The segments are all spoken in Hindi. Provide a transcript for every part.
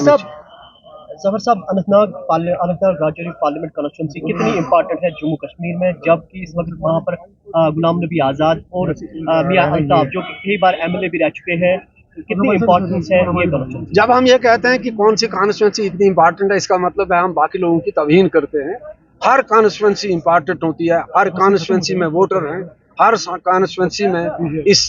जफर साहब, अनंतनाग राजौरी पार्लियामेंट कॉन्स्टिट्यूंसी कितनी इंपॉर्टेंट है जम्मू कश्मीर में, जबकि इस वक्त वहाँ पर गुलाम नबी आज़ाद और मियां अल्ताफ जो कि कई बार एमएलए भी रह चुके हैं, कितनी इंपॉर्टेंस है ये कॉन्स्टिट्यूंसी? जब हम ये कहते हैं कि कौन सी कॉन्स्टिट्यूंसी इतनी इंपॉर्टेंट है, इसका मतलब है हम बाकी लोगों की तौहीन करते हैं। हर कॉन्स्टिट्यूंसी इंपॉर्टेंट होती है, हर कॉन्स्टिट्यूंसी में वोटर हैं, हर कॉन्स्टिट्यूंसी में इस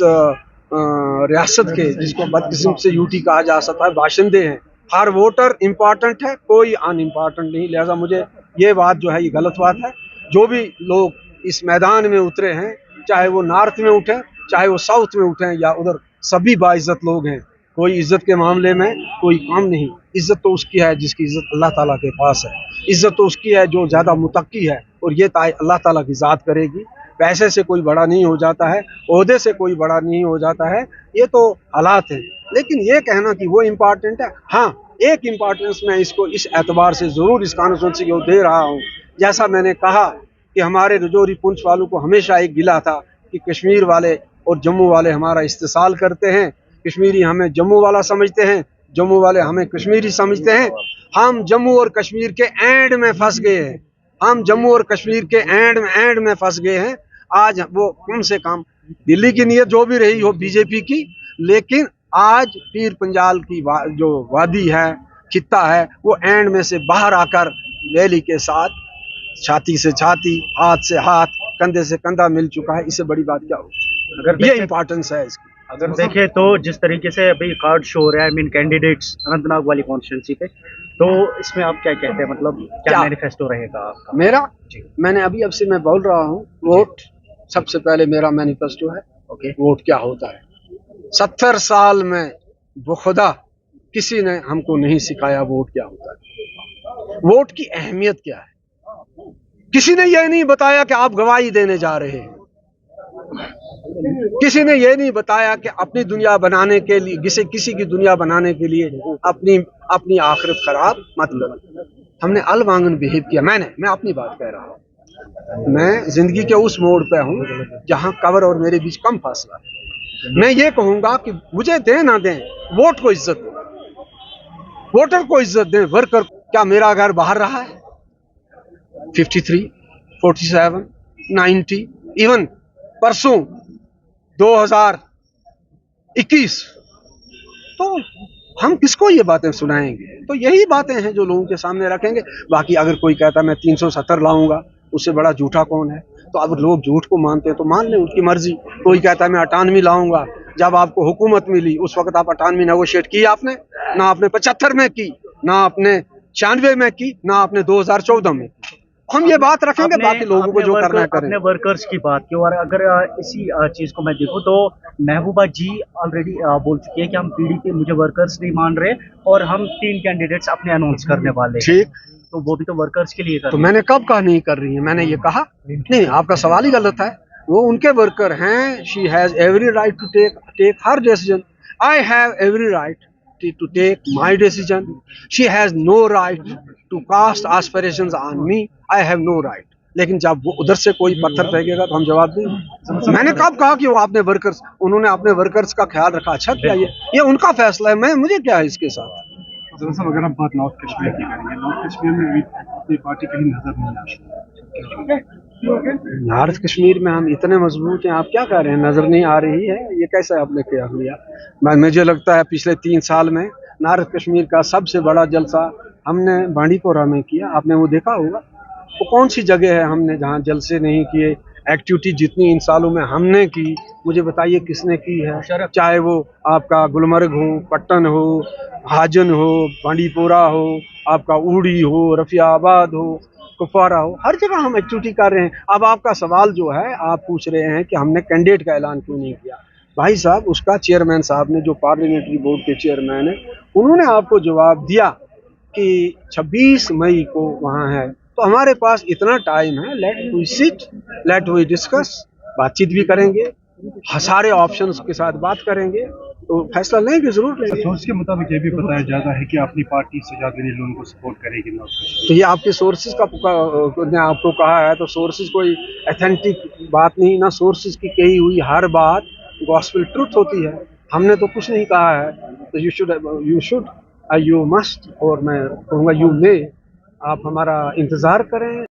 रियासत के, जिसको बदकिस्म से यूटी कहा जा सकता है, बाशिंदे हैं। हर वोटर इम्पॉर्टेंट है, कोई अनइम्पॉर्टेंट नहीं। लिहाजा मुझे ये बात जो है ये गलत बात है। जो भी लोग इस मैदान में उतरे हैं, चाहे वो नॉर्थ में उठे, चाहे वो साउथ में उठे या उधर, सभी बाइज्जत लोग हैं। कोई इज्जत के मामले में कोई काम नहीं। इज्जत तो उसकी है जिसकी इज्जत अल्लाह ताला के पास है। इज्जत तो उसकी है जो ज़्यादा मुतक्की है, और ये अल्लाह ताला की ज़ात करेगी। पैसे से कोई बड़ा नहीं हो जाता है, ओहदे से कोई बड़ा नहीं हो जाता है, ये तो हालात हैं। लेकिन ये कहना कि वो इम्पॉर्टेंट है, हाँ, एक इम्पॉर्टेंस मैं इसको इस एतबार से ज़रूर इस कॉन्स्टिट्यूंसी को दे रहा हूँ। जैसा मैंने कहा कि हमारे रजौरी पुंछ वालों को हमेशा एक गिला था कि कश्मीर वाले और जम्मू वाले हमारा इस्तेसाल करते हैं, कश्मीरी हमें जम्मू वाला समझते हैं, जम्मू वाले हमें कश्मीरी समझते हैं। हम जम्मू और कश्मीर के एंड में फंस गए हैं, हम जम्मू और कश्मीर के एंड में फंस गए हैं। आज वो कम से कम दिल्ली की नीयत जो भी रही हो बीजेपी की, लेकिन आज पीर पंजाल की जो वादी है, खित्ता है, वो एंड में से बाहर आकर वैली के साथ छाती से छाती, हाथ से हाथ, कंधे से कंधा मिल चुका है। इससे बड़ी बात क्या होगी? अगर ये इम्पोर्टेंस है इसकी। अगर देखें तो जिस तरीके से अभी कार्ड शो हो रहा है, कैंडिडेट्स अनंतनाग वाली कॉन्स्टिट्यूंसी पे, तो इसमें आप क्या कहते हैं, मतलब क्या मैनिफेस्टो रहेगा आपका? मेरा मैंने अभी अब से मैं बोल रहा हूँ, वोट सबसे पहले मेरा मैनिफेस्टो है। ओके, वोट क्या होता है? 70 साल में बखुदा किसी ने हमको नहीं सिखाया वोट क्या होता है, वोट की अहमियत क्या है। किसी ने यह नहीं बताया कि आप गवाही देने जा रहे हैं, किसी ने यह नहीं बताया कि अपनी दुनिया बनाने के लिए, किसी की दुनिया बनाने के लिए अपनी आखिरत खराब मत करो। हमने अलवांगन बिहेव किया। मैं अपनी बात कह रहा हूँ। मैं जिंदगी के उस मोड़ पे हूँ जहाँ कब्र और मेरे बीच कम फासला है। मैं ये कहूंगा कि मुझे दें ना दें, वोट को इज्जत दें, वोटर को इज्जत दें, वर्कर। क्या मेरा घर बाहर रहा है? 53, 47, 90, इवन परसों 2021, तो हम किसको ये बातें सुनाएंगे? तो यही बातें हैं जो लोगों के सामने रखेंगे। बाकी अगर कोई कहता मैं 370 लाऊंगा, उससे बड़ा झूठा कौन है? तो अब लोग झूठ को मानते हैं तो मान लें, उनकी मर्जी। कोई कहता है मैं 98 लाऊंगा, जब आपको हुकूमत मिली उस वक्त आप 98 नेगोशिएट की? आपने ना, आपने 75 में की, ना आपने 96 में की, ना आपने 2014 में की। हम ये बात रखेंगे, बाकी लोगों को जो करना है करें। अपने वर्कर्स की बात की, और अगर इसी चीज को मैं देखूं तो महबूबा जी ऑलरेडी बोल चुकी है कि हम पीडीपी, मुझे वर्कर्स नहीं मान रहे और हम 3 कैंडिडेट्स अपने अनाउंस करने वाले हैं। ठीक, तो वो भी तो वर्कर्स के लिए कर तो मैंने कब कहा नहीं कर रही है? मैंने ये कहा नहीं, आपका सवाल ही गलत है। वो उनके वर्कर हैं। She has every right to take her decision. I have every right to take my decision. She has no right to cast aspirations on me. I have no right. लेकिन जब वो उधर से कोई पत्थर फेंकेगा तो हम जवाब देंगे। मैंने कब कहा कि वो आपने वर्कर्स, उन्होंने अपने वर्कर्स का ख्याल रखा, अच्छा किया। ये उनका फैसला है, मुझे क्या है इसके साथ। अगर हम बात नॉर्थ कश्मीर की करेंगे, नॉर्थ कश्मीर में भी अपनी पार्टी कहीं नजर नहीं आती। नॉर्थ कश्मीर में हम इतने मजबूत हैं, आप क्या कह रहे हैं नजर नहीं आ रही है? ये कैसे आपने क्या लिया? मुझे लगता है पिछले 3 साल में नॉर्थ कश्मीर का सबसे बड़ा जलसा हमने बांडीपोरा में किया। आपने वो देखा होगा। वो कौन सी जगह है हमने जहाँ जलसे नहीं किए? एक्टिविटी जितनी इन सालों में हमने की, मुझे बताइए किसने की है? चाहे वो आपका गुलमर्ग हो, पट्टन हो, हाजन हो, बांडीपोरा हो, आपका उड़ी हो, रफियाबाद हो, कुपवारा हो, हर जगह हम एक्टिविटी कर रहे हैं। अब आपका सवाल जो है, आप पूछ रहे हैं कि हमने कैंडिडेट का ऐलान क्यों नहीं किया। भाई साहब, उसका चेयरमैन साहब ने, जो पार्लियामेंट्री बोर्ड के चेयरमैन है, उन्होंने आपको जवाब दिया कि 26 मई को वहाँ है। तो हमारे पास इतना टाइम है, let we sit, let we discuss, बातचीत भी करेंगे, सारे ऑप्शंस के साथ बात करेंगे, तो फैसला लेंगे, जरूर लेंगे। सोर्स के मुताबिक ये भी बताया जाता है कि अपनी पार्टी सजाद लोगों को सपोर्ट करेगी। तो ये आपके सोर्सेज का ने आपको कहा है, तो सोर्सेज कोई ऑथेंटिक बात नहीं ना। सोर्सेज की कही हुई हर बात गॉस्पेल ट्रुथ होती है। हमने तो कुछ नहीं कहा है। तो यू शुड यू मस्ट, और मैं कहूँगा यू मे, आप हमारा इंतज़ार करें।